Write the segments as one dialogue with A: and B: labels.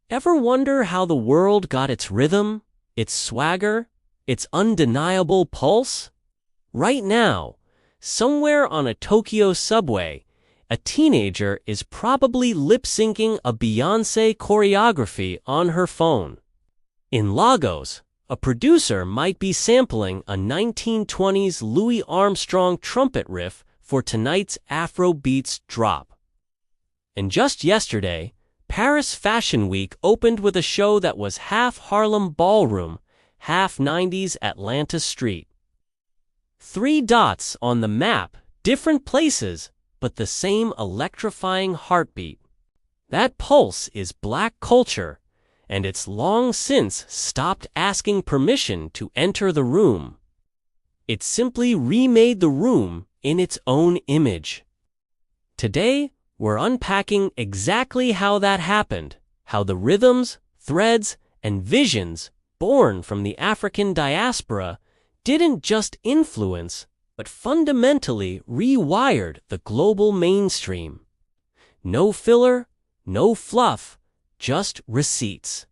A: Ever wonder how the world got its rhythm, its swagger, its undeniable pulse? Right now, somewhere on a Tokyo subway, a teenager is probably lip-syncing a Beyoncé choreography on her phone. In Lagos, a producer might be sampling a 1920s Louis Armstrong trumpet riff for tonight's Afrobeats drop. And just yesterday, Paris Fashion Week opened with a show that was half Harlem ballroom, half 90s Atlanta street. 3 dots on the map, different places, but the same electrifying heartbeat. That pulse is Black culture, and it's long since stopped asking permission to enter the room. It simply remade the room in its own image. Today, we're unpacking exactly how that happened, how the rhythms, threads, and visions born from the African diaspora didn't just influence, but fundamentally rewired the global mainstream. No filler, no fluff, just receipts.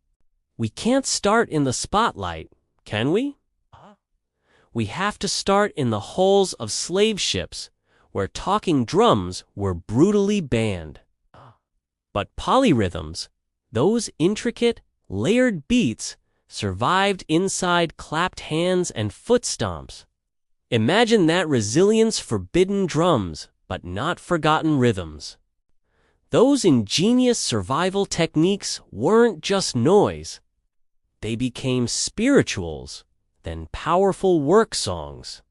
A: We can't start in the spotlight, can we? We have to start in the hulls of slave ships, where talking drums were brutally banned. But polyrhythms, those intricate, layered beats, survived inside clapped hands and foot stomps. Imagine that resilience, forbidden drums, but not forgotten rhythms. Those ingenious survival techniques weren't just noise. They became spirituals, then powerful work songs.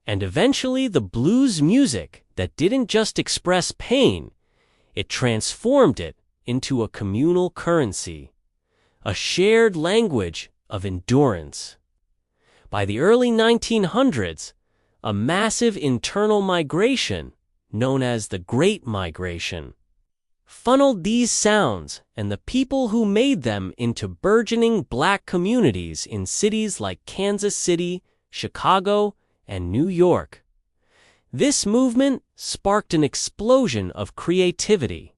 A: And eventually the blues music that didn't just express pain, it transformed it into a communal currency, a shared language of endurance. By the early 1900s, a massive internal migration, known as the Great Migration, funneled these sounds and the people who made them into burgeoning Black communities in cities like Kansas City, Chicago, and New York. This movement sparked an explosion of creativity.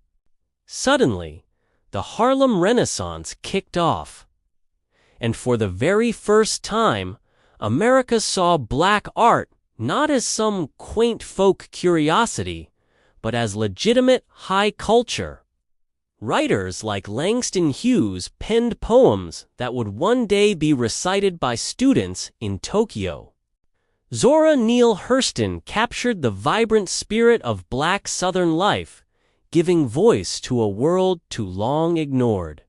A: Suddenly, the Harlem Renaissance kicked off. And for the very first time, America saw Black art not as some quaint folk curiosity, but as legitimate high culture. Writers like Langston Hughes penned poems that would one day be recited by students in Tokyo. Zora Neale Hurston captured the vibrant spirit of Black Southern life, giving voice to a world too long ignored.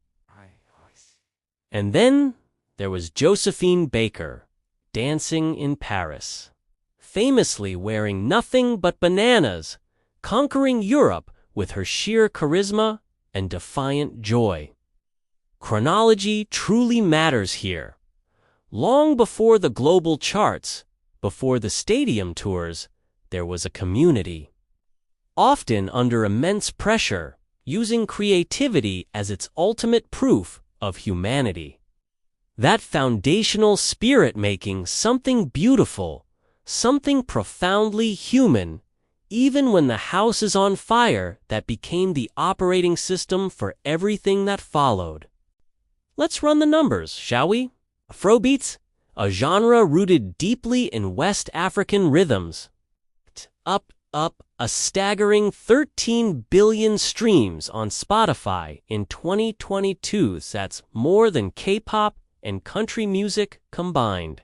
A: And then there was Josephine Baker, dancing in Paris, famously wearing nothing but bananas, conquering Europe with her sheer charisma and defiant joy. Chronology truly matters here. Long before the global charts, before the stadium tours, there was a community. Often under immense pressure, using creativity as its ultimate proof of humanity. That foundational spirit making something beautiful, something profoundly human, even when the house is on fire, that became the operating system for everything that followed. Let's run the numbers, shall we? Afrobeats, a genre rooted deeply in West African rhythms. Up, a staggering 13 billion streams on Spotify in 2022. That's more than K-pop and country music combined.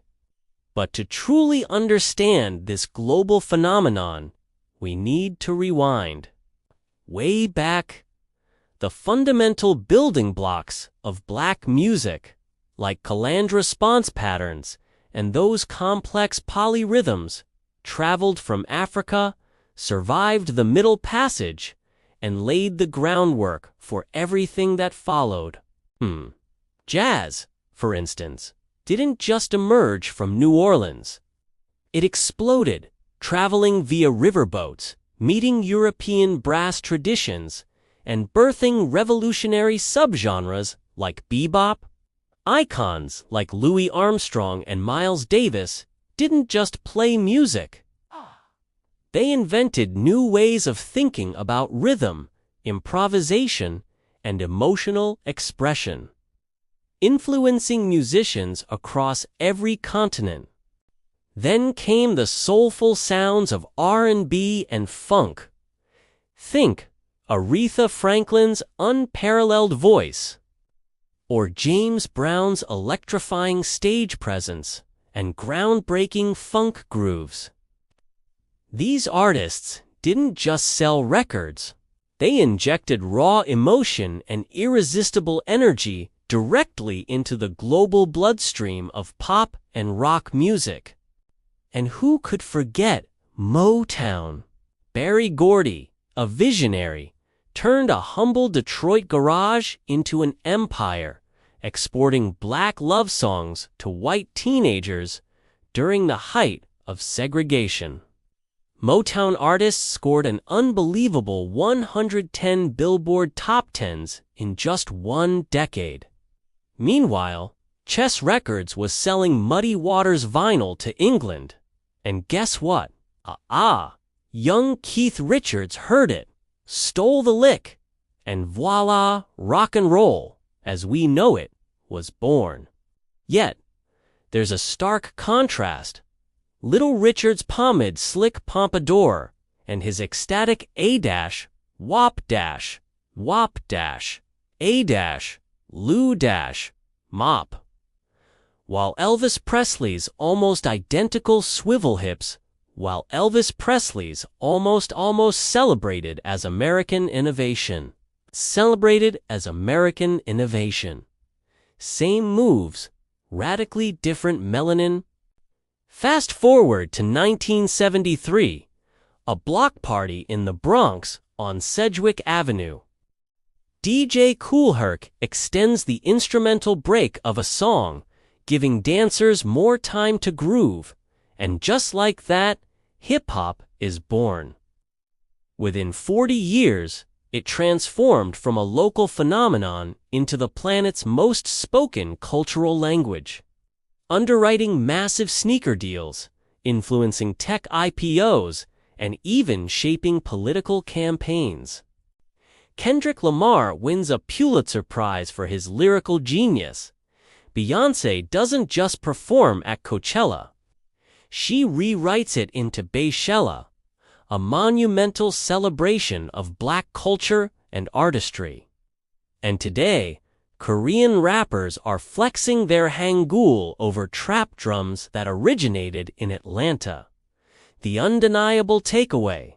A: But to truly understand this global phenomenon, we need to rewind. Way back, the fundamental building blocks of Black music, like calandre response patterns and those complex polyrhythms, traveled from Africa, survived the Middle Passage, and laid the groundwork for everything that followed. Jazz, for instance, didn't just emerge from New Orleans. It exploded, traveling via riverboats, meeting European brass traditions, and birthing revolutionary subgenres like bebop. Icons like Louis Armstrong and Miles Davis didn't just play music. They invented new ways of thinking about rhythm, improvisation, and emotional expression, influencing musicians across every continent. Then came the soulful sounds of R&B and funk. Think Aretha Franklin's unparalleled voice, or James Brown's electrifying stage presence and groundbreaking funk grooves. These artists didn't just sell records, they injected raw emotion and irresistible energy directly into the global bloodstream of pop and rock music. And who could forget Motown? Berry Gordy, a visionary, turned a humble Detroit garage into an empire, exporting black love songs to white teenagers during the height of segregation. Motown artists scored an unbelievable 110 Billboard Top Tens in just one decade. Meanwhile, Chess Records was selling Muddy Waters vinyl to England. And guess what? Young Keith Richards heard it, stole the lick, and voila, rock and roll, as we know it, was born. Yet, there's a stark contrast. Little Richard's pomade slick pompadour and his ecstatic A-wop dash, wop dash, A-dash, Lou dash, mop. While Elvis Presley's almost identical swivel hips, almost celebrated as American innovation. Same moves, radically different melanin. Fast forward to 1973, a block party in the Bronx on Sedgwick Avenue. DJ Kool Herc extends the instrumental break of a song, giving dancers more time to groove, and just like that, hip-hop is born. Within 40 years, it transformed from a local phenomenon into the planet's most spoken cultural language, underwriting massive sneaker deals, influencing tech IPOs, and even shaping political campaigns. Kendrick Lamar wins a Pulitzer Prize for his lyrical genius. Beyoncé doesn't just perform at Coachella. She rewrites it into Bayshella, a monumental celebration of Black culture and artistry. And today, Korean rappers are flexing their hangul over trap drums that originated in Atlanta. The undeniable takeaway: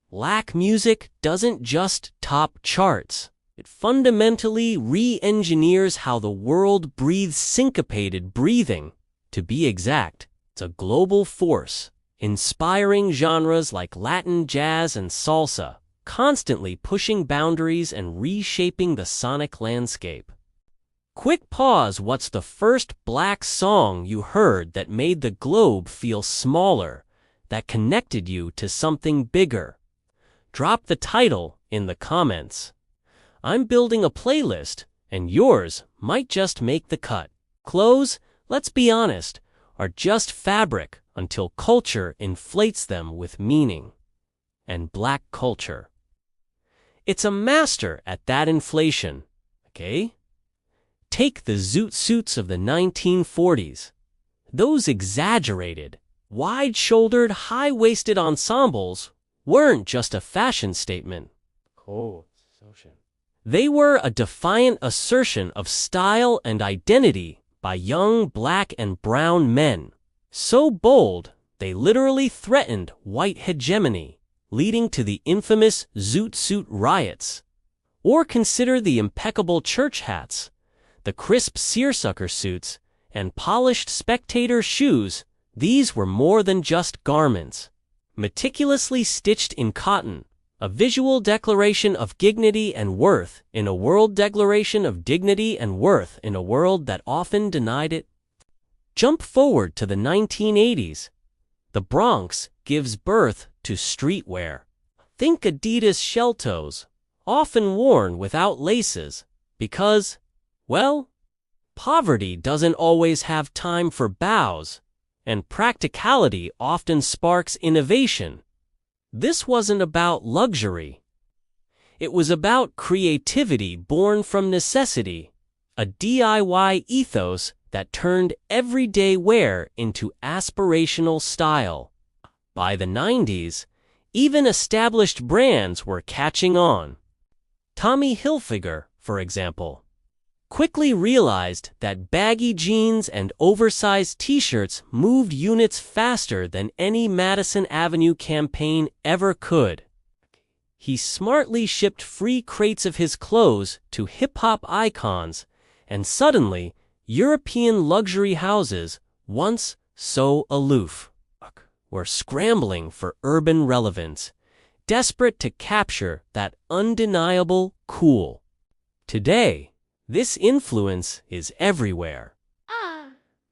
A: Black music doesn't just top charts. It fundamentally re-engineers how the world breathes syncopated breathing. To be exact, it's a global force, inspiring genres like Latin jazz and salsa, constantly pushing boundaries and reshaping the sonic landscape. Quick pause. What's the first Black song you heard that made the globe feel smaller, that connected you to something bigger? Drop the title in the comments. I'm building a playlist, and yours might just make the cut. Clothes, let's be honest, are just fabric until culture inflates them with meaning. And Black culture, it's a master at that inflation, okay? Take the zoot suits of the 1940s. Those exaggerated, wide-shouldered, high-waisted ensembles weren't just a fashion statement. They were a defiant assertion of style and identity by young Black and brown men. So bold, they literally threatened white hegemony, leading to the infamous zoot suit riots. Or consider the impeccable church hats, the crisp seersucker suits, and polished spectator shoes. These were more than just garments. Meticulously stitched in cotton, a visual declaration of dignity and worth in a world that often denied it. Jump forward to the 1980s. The Bronx gives birth to streetwear. Think Adidas shell toes, often worn without laces, because, well, poverty doesn't always have time for bows, and practicality often sparks innovation. This wasn't about luxury. It was about creativity born from necessity, a DIY ethos that turned everyday wear into aspirational style. By the 90s, even established brands were catching on. Tommy Hilfiger, for example, quickly realized that baggy jeans and oversized t-shirts moved units faster than any Madison Avenue campaign ever could. He smartly shipped free crates of his clothes to hip-hop icons, and suddenly, European luxury houses, once so aloof, were scrambling for urban relevance, desperate to capture that undeniable cool. Today, this influence is everywhere.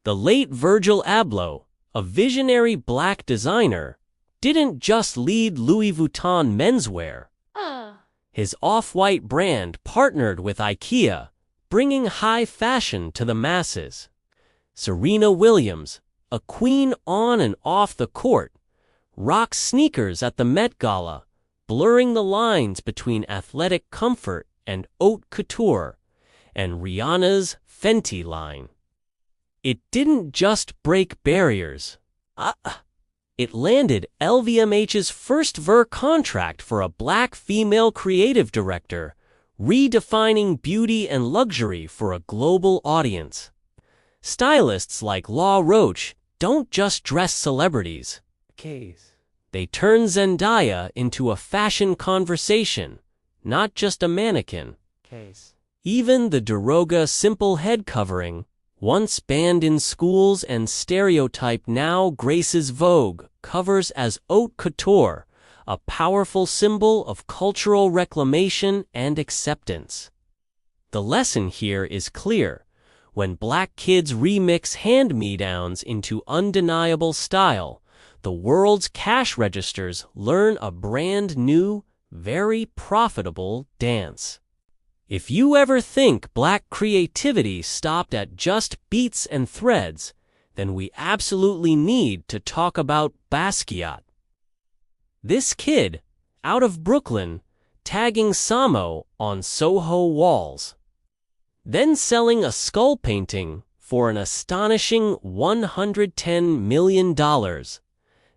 A: The late Virgil Abloh, a visionary black designer, didn't just lead Louis Vuitton menswear. His off-white brand partnered with IKEA, bringing high fashion to the masses. Serena Williams, a queen on and off the court, rocks sneakers at the Met Gala, blurring the lines between athletic comfort and haute couture, and Rihanna's Fenty line. It didn't just break barriers. It landed LVMH's first Ver contract for a black female creative director, redefining beauty and luxury for a global audience. Stylists like Law Roach don't just dress celebrities. They turn Zendaya into a fashion conversation, not just a mannequin. Even the Daroga simple head covering, once banned in schools and stereotyped, now graces Vogue covers as haute couture, a powerful symbol of cultural reclamation and acceptance. The lesson here is clear. When black kids remix hand-me-downs into undeniable style, the world's cash registers learn a brand new, very profitable dance. If you ever think black creativity stopped at just beats and threads, then we absolutely need to talk about Basquiat. This kid, out of Brooklyn, tagging Samo on Soho walls, then selling a skull painting for an astonishing $110 million.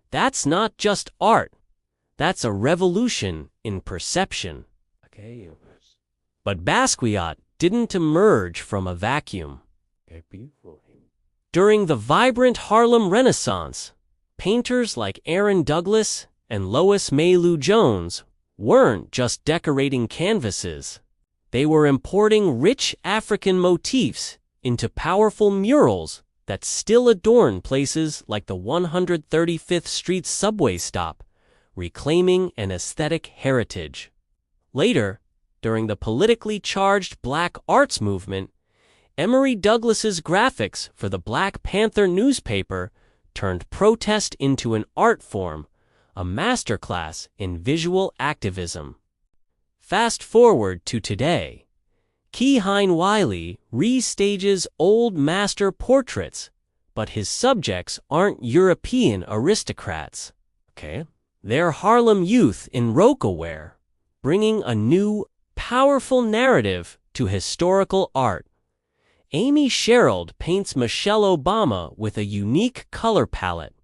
A: That's not just art, that's a revolution in perception. But Basquiat didn't emerge from a vacuum. During the vibrant Harlem Renaissance, painters like Aaron Douglas and Lois Mailou Jones weren't just decorating canvases. They were importing rich African motifs into powerful murals that still adorn places like the 135th Street subway stop, reclaiming an aesthetic heritage. Later, during the politically charged Black Arts Movement, Emory Douglas's graphics for the Black Panther newspaper turned protest into an art form, a masterclass in visual activism. Fast forward to today. Keyhine Wiley restages old master portraits, but his subjects aren't European aristocrats. They're Harlem youth in roca wear, bringing a new, powerful narrative to historical art. Amy Sherald paints Michelle Obama with a unique color palette,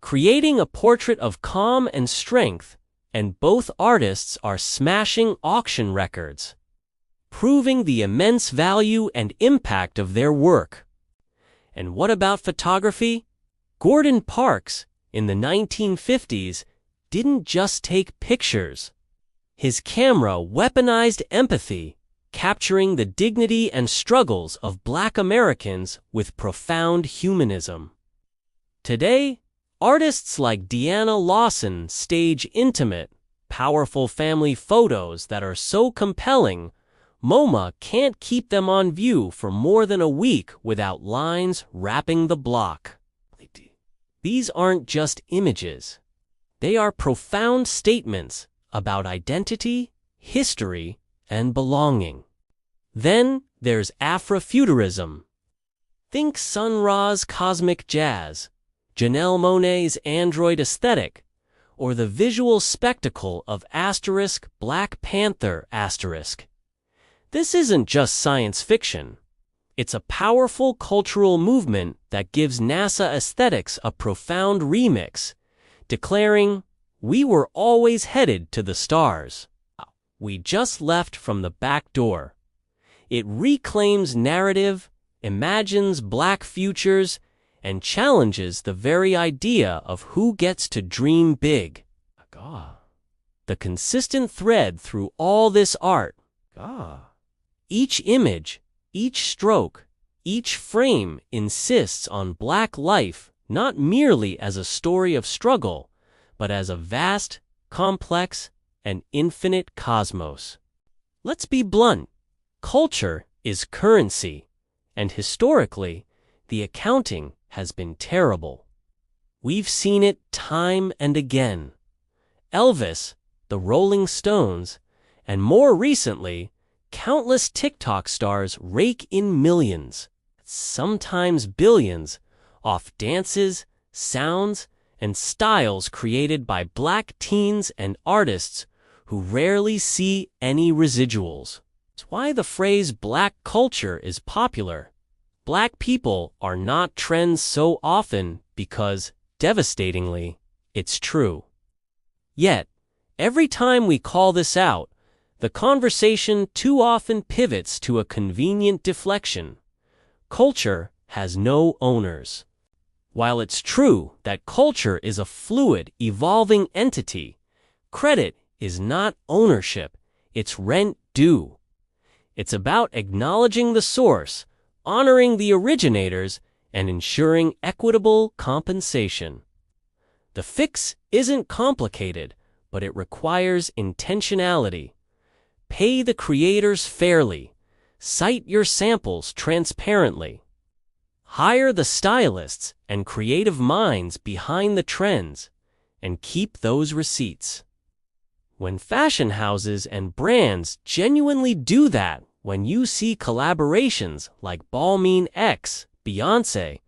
A: creating a portrait of calm and strength, and both artists are smashing auction records, proving the immense value and impact of their work. And what about photography? Gordon Parks, in the 1950s, didn't just take pictures. His camera weaponized empathy, capturing the dignity and struggles of Black Americans with profound humanism. Today, artists like Deanna Lawson stage intimate, powerful family photos that are so compelling, MoMA can't keep them on view for more than a week without lines wrapping the block. These aren't just images. They are profound statements about identity, history, and belonging. Then there's Afrofuturism. Think Sun Ra's cosmic jazz, Janelle Monáe's android aesthetic, or the visual spectacle of Black Panther This isn't just science fiction. It's a powerful cultural movement that gives NASA aesthetics a profound remix, declaring, "We were always headed to the stars. We just left from the back door." It reclaims narrative, imagines black futures, and challenges the very idea of who gets to dream big. The consistent thread through all this art. Each image, each stroke, each frame insists on black life not merely as a story of struggle, but as a vast, complex, and infinite cosmos. Let's be blunt. Culture is currency, and historically, the accounting has been terrible. We've seen it time and again. Elvis, the Rolling Stones, and more recently, countless TikTok stars rake in millions, sometimes billions, off dances, sounds, and styles created by black teens and artists who rarely see any residuals. It's why the phrase black culture is popular. Black people are not trends so often because, devastatingly, it's true. Yet, every time we call this out, the conversation too often pivots to a convenient deflection. Culture has no owners. While it's true that culture is a fluid, evolving entity, credit is not ownership, it's rent due. It's about acknowledging the source, honoring the originators, and ensuring equitable compensation. The fix isn't complicated, but it requires intentionality. Pay the creators fairly. Cite your samples transparently. Hire the stylists and creative minds behind the trends, and keep those receipts. When fashion houses and brands genuinely do that, when you see collaborations like Balmain X, Beyoncé,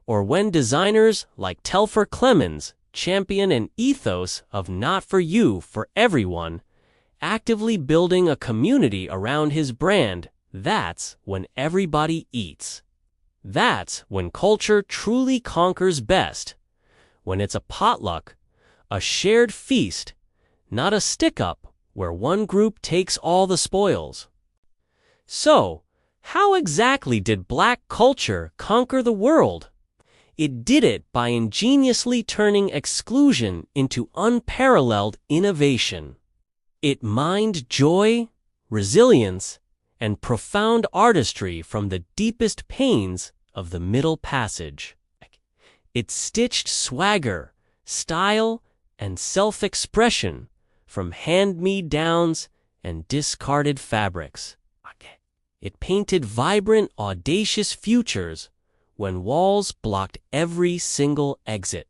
A: or when designers like Telfar Clemens champion an ethos of not for you, for everyone, actively building a community around his brand, that's when everybody eats. That's when culture truly conquers best. When it's a potluck, a shared feast, not a stick-up where one group takes all the spoils. So, how exactly did black culture conquer the world? It did it by ingeniously turning exclusion into unparalleled innovation. It mined joy, resilience, and profound artistry from the deepest pains of the Middle Passage. It stitched swagger, style, and self-expression from hand-me-downs and discarded fabrics. It painted vibrant, audacious futures when walls blocked every single exit.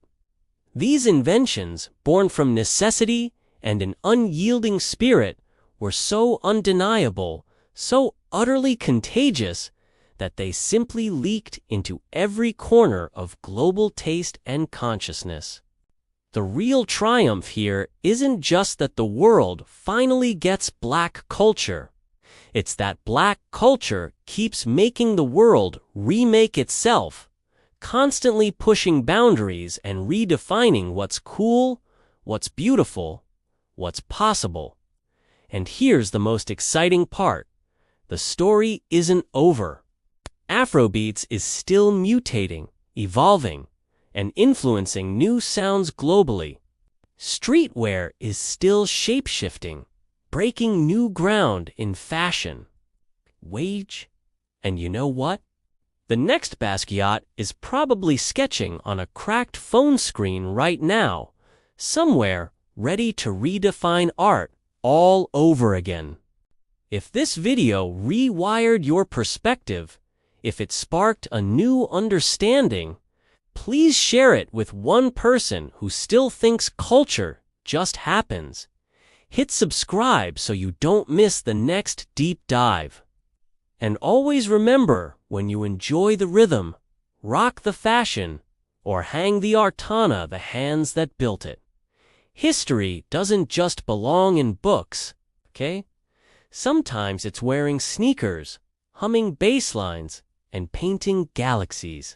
A: These inventions, born from necessity and an unyielding spirit, were so undeniable, so utterly contagious, that they simply leaked into every corner of global taste and consciousness. The real triumph here isn't just that the world finally gets black culture. It's that black culture keeps making the world remake itself, constantly pushing boundaries and redefining what's cool, what's beautiful, what's possible. And here's the most exciting part. The story isn't over. Afrobeats is still mutating, evolving, and influencing new sounds globally. Streetwear is still shape-shifting, breaking new ground in fashion. And you know what? The next Basquiat is probably sketching on a cracked phone screen right now, somewhere ready to redefine art all over again. If this video rewired your perspective, if it sparked a new understanding, please share it with one person who still thinks culture just happens. Hit subscribe so you don't miss the next deep dive. And always remember, when you enjoy the rhythm, rock the fashion, or hang the artana the hands that built it, History doesn't just belong in books, okay? Sometimes it's wearing sneakers, humming bass lines, and painting galaxies.